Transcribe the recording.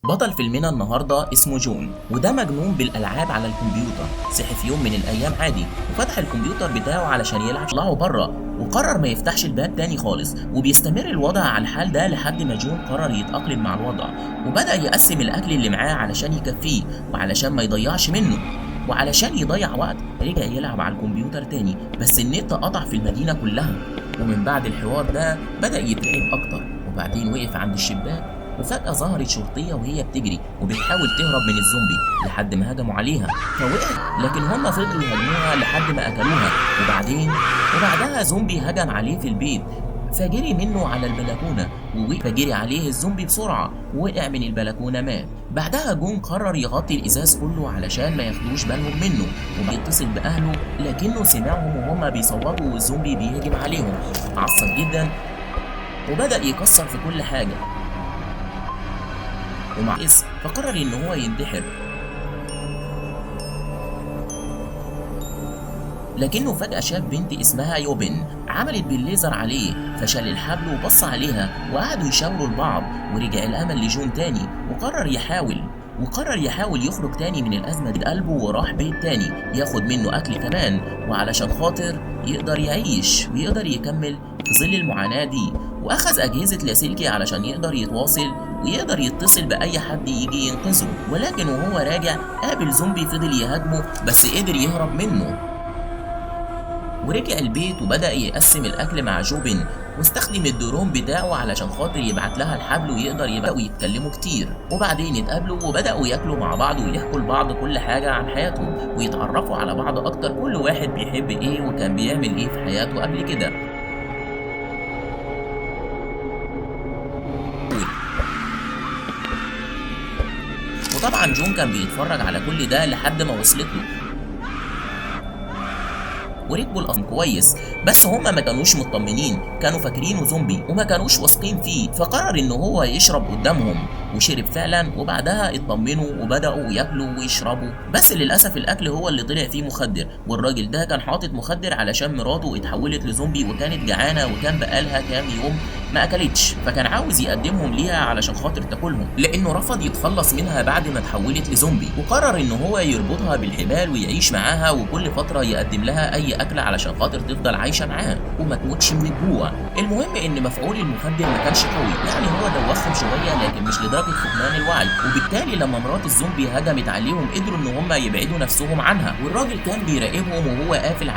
بطل فيلمنا النهارده اسمه جون، وده مجنون بالالعاب على الكمبيوتر. صحي في يوم من الايام عادي وفتح الكمبيوتر بتاعه علشان يلعب، طلعه بره وقرر ما يفتحش الباب تاني خالص، وبيستمر الوضع على الحال ده لحد ما جون قرر يتأقلم مع الوضع، وبدأ يقسم الأكل اللي معاه علشان يكفيه وعلشان ما يضيعش منه. وعلشان يضيع وقت رجع يلعب على الكمبيوتر تاني، بس النت قطع في المدينة كلها. ومن بعد الحوار ده بدأ يترعب أكتر، وبعدين وقف عند الشباك وفجأة ظهرت شرطية وهي بتجري وبتحاول تهرب من الزومبي لحد ما هجموا عليها فوقعت، لكن هم فضلوا يهاجموها لحد ما قتلوها. وبعدها زومبي هجم عليه في البيت فجري منه على البلكونة، فجري عليه الزومبي بسرعة ووقع من البلكونة مات. بعدها جون قرر يغطي الإزاز كله علشان ما ياخدوش بالهم منه، وبيتصل بأهله لكنه سمعهم وهم بيصوتوا والزومبي بيهجم عليهم. عصب جدا وبدأ يكسر في كل حاجة ومع فقرر ان هو ينتحر، لكنه فجأة شاف بنت اسمها يوبن عملت بالليزر عليه فشل الحبل وبص عليها وقعدوا يشاوروا لبعض. ورجع الامل لجون تاني وقرر يحاول يخرج تاني من الازمة بقلبه، وراح بيت تاني ياخد منه اكل كمان وعلشان خاطر يقدر يعيش ويقدر يكمل في ظل المعاناة دي. واخذ اجهزة لاسلكي علشان يقدر يتواصل ويقدر يتصل بأي حد يجي ينقذه، ولكن وهو راجع قابل زومبي فضل يهاجمه بس قدر يهرب منه. ورجع البيت وبدأ يقسم الأكل مع جوبن، واستخدم الدرون بتاعه علشان خاطر يبعت لها الحبل ويقدر يبدأوا يتكلموا كتير. وبعدين اتقابلوا وبدأوا ياكلوا مع بعض ويحكوا لبعض كل حاجة عن حياتهم ويتعرفوا على بعض أكتر، كل واحد بيحب إيه وكان بيعمل إيه في حياته قبل كده. وطبعا جون كان بيتفرج على كل ده لحد ما وصلت له وركبوا الأصل كويس، بس هما ما كانوش مطمنين، كانوا فاكرينه زومبي وما كانوش واثقين فيه. فقرر ان هو يشرب قدامهم وشرب فعلا، وبعدها اطمنوا وبداوا ياكلوا ويشربوا. بس للاسف الاكل هو اللي طلع فيه مخدر، والراجل ده كان حاطط مخدر علشان مراته اتحولت لزومبي وكانت جعانه وكان بقالها كام يوم ما اكلتش، فكان عاوز يقدمهم ليها علشان خاطر تاكلهم لانه رفض يتخلص منها بعد ما اتحولت لزومبي. وقرر ان هو يربطها بالحبال ويعيش معاها وكل فتره يقدم لها اي اكل علشان خاطر تفضل عايشه معاه وما تموتش من الجوع. المهم ان مفعول المخدر ما كانش قوي، يعني هو دوخهم شويه لكن مش لدرجه فقدان الوعي، وبالتالي لما مرات الزومبي هجمت عليهم قدروا ان هم يبعدوا نفسهم عنها، والراجل كان بيراقبهم وهو قافل